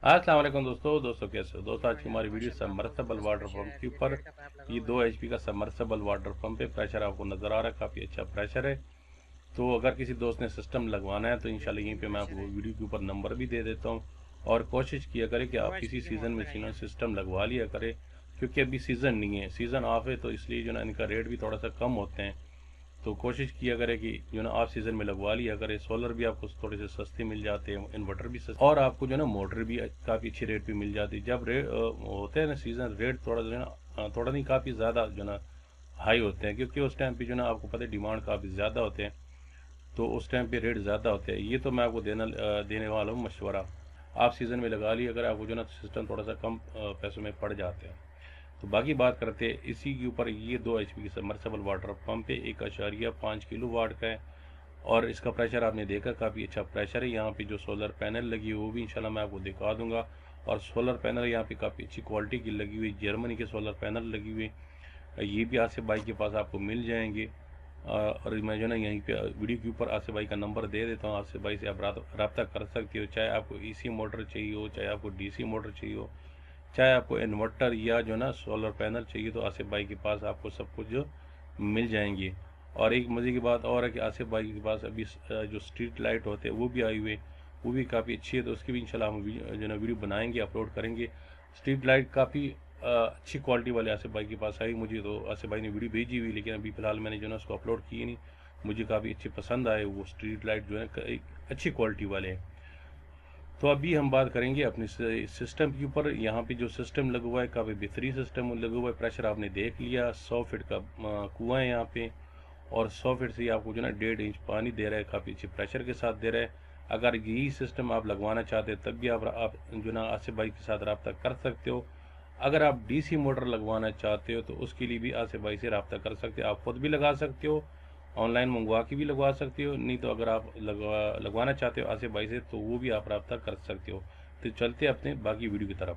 अस्सलाम वालेकुम दोस्तों कैसे हो दोस्तों। आज की हमारी वीडियो सबमर्सिबल वाटर पंप के ऊपर। ये 2 HP का सबमर्सिबल वाटर पंप है। प्रेशर आपको नज़र आ रहा है, काफ़ी अच्छा प्रेशर है। तो अगर किसी दोस्त ने सिस्टम लगवाना है तो इंशाल्लाह यहीं पे मैं आपको वीडियो के ऊपर नंबर भी दे देता हूँ। और कोशिश किया करें कि आप किसी सीज़न में सिस्टम लगवा लिया करें, क्योंकि अभी सीज़न नहीं है, सीज़न ऑफ है, तो इसलिए जो ना इनका रेट भी थोड़ा सा कम होते हैं। तो कोशिश किया करें कि जो ना ऑफ सीज़न में लगवा लिया करें। सोलर भी आपको थोड़े से सस्ते मिल जाते हैं, इन्वर्टर भी सस्ते, और आपको जो ना मोटर भी काफ़ी अच्छी रेट पे मिल जाती है। जब रेट होते हैं ना सीज़न, रेट थोड़ा जो है ना थोड़ा नहीं काफ़ी ज़्यादा जो ना हाई होते हैं, क्योंकि उस टाइम पे जो ना आपको पता है डिमांड काफ़ी ज़्यादा होते हैं, तो उस टाइम पे रेट ज़्यादा होते हैं। ये तो मैं आपको देने वाला हूँ मशवरा। आप सीज़न में लगा लिया अगर आपको जो ना सिस्टम थोड़ा सा कम पैसों में पड़ जाते हैं। तो बाकी बात करते हैं इसी के ऊपर। ये 2 HP की सबमर्सिबल वाटर पंप है, 1.5 किलो वाट का है, और इसका प्रेशर आपने देखा काफ़ी अच्छा प्रेशर है। यहाँ पे जो सोलर पैनल लगी हुई वो भी इंशाल्लाह मैं आपको दिखा दूंगा। और सोलर पैनल यहाँ पे काफ़ी अच्छी क्वालिटी की लगी हुई, जर्मनी के सोलर पैनल लगी हुई, ये भी आसिफ भाई के पास आपको मिल जाएंगे। और मैं जो ना यहीं पे वीडियो के ऊपर आसिफ भाई का नंबर दे देता हूँ। आसिफ भाई से आप रब्ता कर सकते हो, चाहे आपको AC मोटर चाहिए हो, चाहे आपको DC मोटर चाहिए हो, चाहे आपको इन्वर्टर या जो ना सोलर पैनल चाहिए, तो आसिफ भाई के पास आपको सब कुछ जो मिल जाएंगे। और एक मज़े की बात और है कि आसिफ भाई के पास अभी जो स्ट्रीट लाइट होते हैं वो भी आई हुई है, वो भी काफ़ी अच्छी है। तो उसकी भी इंशाल्लाह हम जो ना वीडियो बनाएंगे, अपलोड करेंगे। स्ट्रीट लाइट काफ़ी अच्छी क्वालिटी वाले आसिफ भाई के पास आई। मुझे तो आसिफ भाई ने वीडियो भेजी हुई, लेकिन अभी फ़िलहाल मैंने जो ना उसको अपलोड की नहीं। मुझे काफ़ी अच्छे पसंद आए वो स्ट्रीट लाइट, जो है अच्छी क्वालिटी वाले हैं। तो अभी हम बात करेंगे अपने सिस्टम के ऊपर। यहाँ पे जो सिस्टम लगा हुआ है काफ़ी बेहतरीन सिस्टम लगा हुआ है। प्रेशर आपने देख लिया, 100 फीट का कुआं है यहाँ पे, और 100 फीट से आपको जो ना 1.5 इंच पानी दे रहा है, काफ़ी अच्छे प्रेशर के साथ दे रहा है। अगर यही सिस्टम आप लगवाना चाहते हैं तब भी आप जो ना आसिफ भाई के साथ रब्ता कर सकते हो। अगर आप DC मोटर लगवाना चाहते हो तो उसके लिए भी आसिफ भाई से रब्ता कर सकते हो। आप खुद भी लगा सकते हो, ऑनलाइन मंगवा के भी लगवा सकते हो, नहीं तो अगर आप लगवाना चाहते हो आसिफ भाई से तो वो भी आप रब्ता कर सकते हो। तो चलते अपने बाकी वीडियो की तरफ।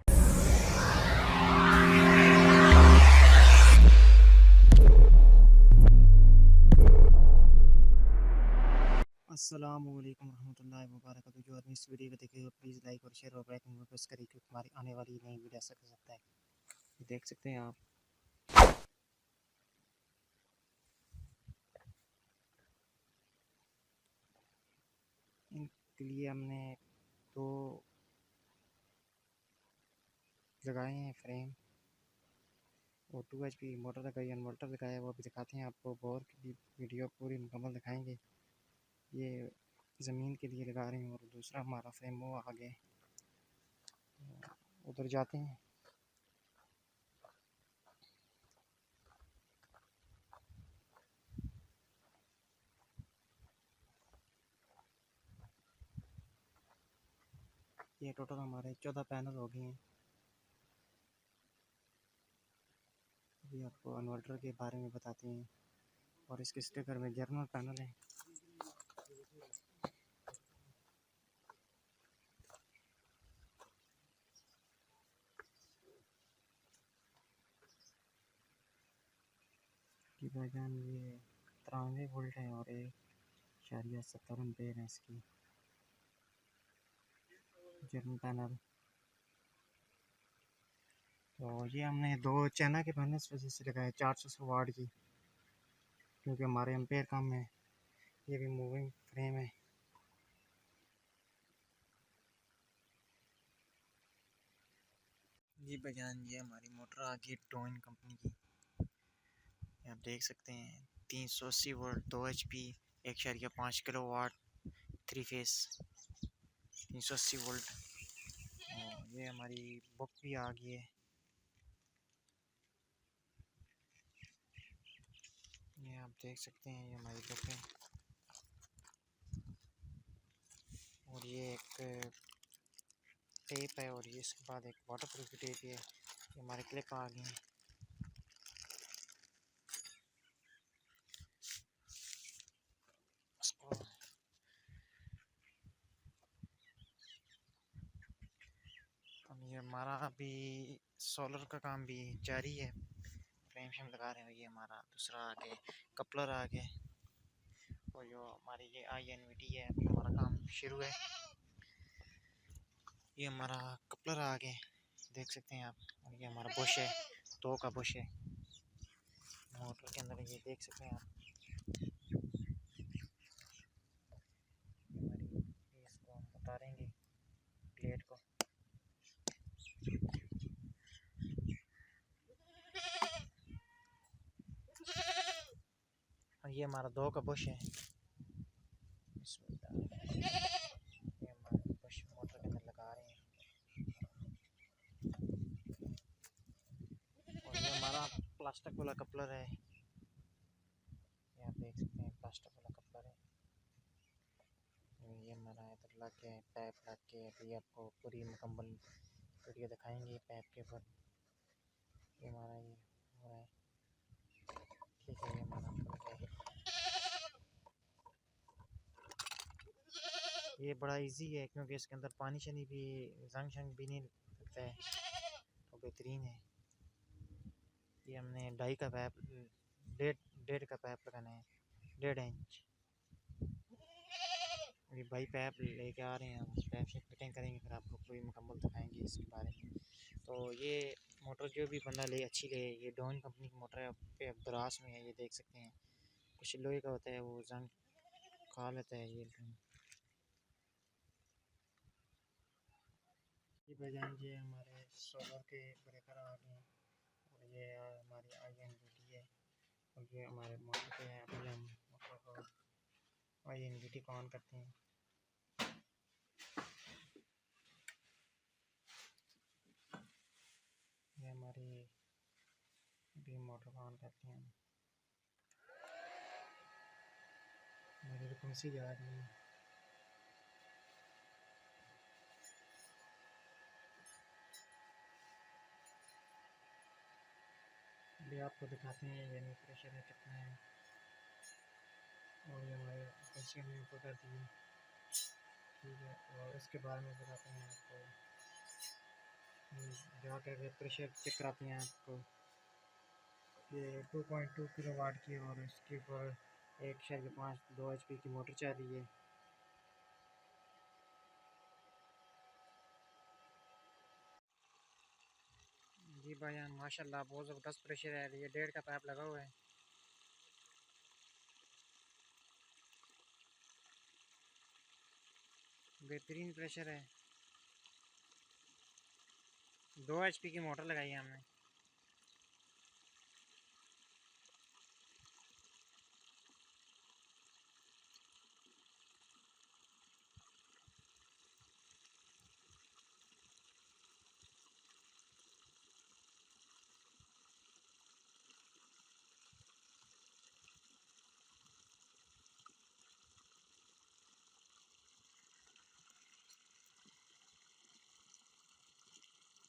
अस्सलामुअलैकुम रहमतुल्लाहि व बरकातहू। जो आदमी इस वीडियो को देखेगा प्लीज़ लाइक और शेयर और बेल को प्रेस करें, क्योंकि हमारी आने वाली नई वीडियो ऐसा कर सकता है। ये देख सकते हैं आप, इनके लिए हमने दो लगाए हैं फ्रेम, और 2 HP मोटर लगाई, इन्वर्टर लगाया है, वो अभी दिखाते हैं आपको। बोर की वीडियो पूरी मुकम्मल दिखाएंगे। ये ज़मीन के लिए लगा रहे हैं, और दूसरा हमारा फ्रेम वो आगे उधर जाते हैं। ये टोटल हमारे 14 पैनल हो गए हैं। अभी आपको इन्वर्टर के बारे में बताते हैं, और इसके स्टिकर में जर्नल पैनल है। कि भाईजान ये 93 वोल्ट है, और 1.70 एम्पेयर है इसकी जर्नल पैनल। तो ये हमने दो चाइना के पैनल इस वजह से लगाए 400 वाट की, क्योंकि हमारे एम्पेयर कम है। ये भी मूविंग फ्रेम है। जी भाईजान, ये हमारी मोटर आ गई डोइन कंपनी की। आप देख सकते हैं 380 volt 2 HP 1.5 kilowatt 3 phase 380 volt. और ये हमारी बुक भी आ गई है। ये आप देख सकते हैं, ये हमारी बुक है। और ये एक टेप है, और ये इसके बाद एक वाटर प्रूफ की टेप है। ये हमारे क्लिप आ गए हैं। अब ये हमारा अभी सोलर का काम भी जारी है, फ्रेम शेम लगा रहे हैं। ये हमारा दूसरा आगे कपलर आ गए, और जो हमारी ये INVT है, अभी हमारा काम शुरू है। ये हमारा कपलर आ गया, देख सकते हैं आप। और ये हमारा बुश है, 2 का बुश है मोटर के अंदर, ये देख सकते हैं आप। हमारी इसको हम उतारेंगे प्लेट को। और ये हमारा 2 का बुश है। ये हमारा बुश मोटर के अंदर लगा रहे हैं। और ये हमारा प्लास्टिक वाला कपलर है, ये आप देख सकते हैं, प्लास्टिक वाला कपलर है। ये हमारा इधर लग के पैप लग के, अभी आपको पूरी मुकम्मल वीडियो दिखाएंगे पैप के ऊपर। ये हमारा ये हो रहा है, ठीक है। ये हमारा है, ये बड़ा इजी है क्योंकि इसके अंदर पानी शनी भी, जंग शंग भी नहीं लगता है, तो बेहतरीन है। ये हमने 2.5 का पैप, 1.5 का पैप लगाना है, 1.5 इंच। अभी भाई पैप लेके आ रहे हैं, हम पैप से फिटिंग करेंगे, फिर आपको पूरी मुकम्मल दिखाएंगे इसके बारे में। तो ये मोटर जो भी बंदा ले अच्छी ले, ये डॉन कंपनी की मोटर है, पे ब्रास में है, ये देख सकते हैं। कुछ लोहे का होता है वो जंग खा लेता है ये बजान। ये हमारे सोलर के ब्रेकर आ गए हैं, और ये हमारी INVT है, और ये हमारे मोटर पे है। अभी हम मोटर को INVT को ऑन करते हैं। ये हमारी अभी मोटर को ऑन करते हैं, हमारी फ्रीक्वेंसी जा रही है। अभी आपको दिखाते हैं यानी प्रेशर है कितना है, और ये हमारे फ्रीक्वेंसी हमने ऊपर कर दी है, ठीक है। और इसके बारे में बताते हैं आपको, जाकर प्रेशर चेक कराते हैं आपको। ये 2.2 किलोवाट की, और इसके ऊपर 1.5 2 HP की मोटर चल रही है। जी भाई माशाल्लाह बहुत ज़बरदस्त प्रेशर है। ये 1.5 का पाइप लगा हुआ है, बेहतरीन प्रेशर है। 2 HP की मोटर लगाई है हमने।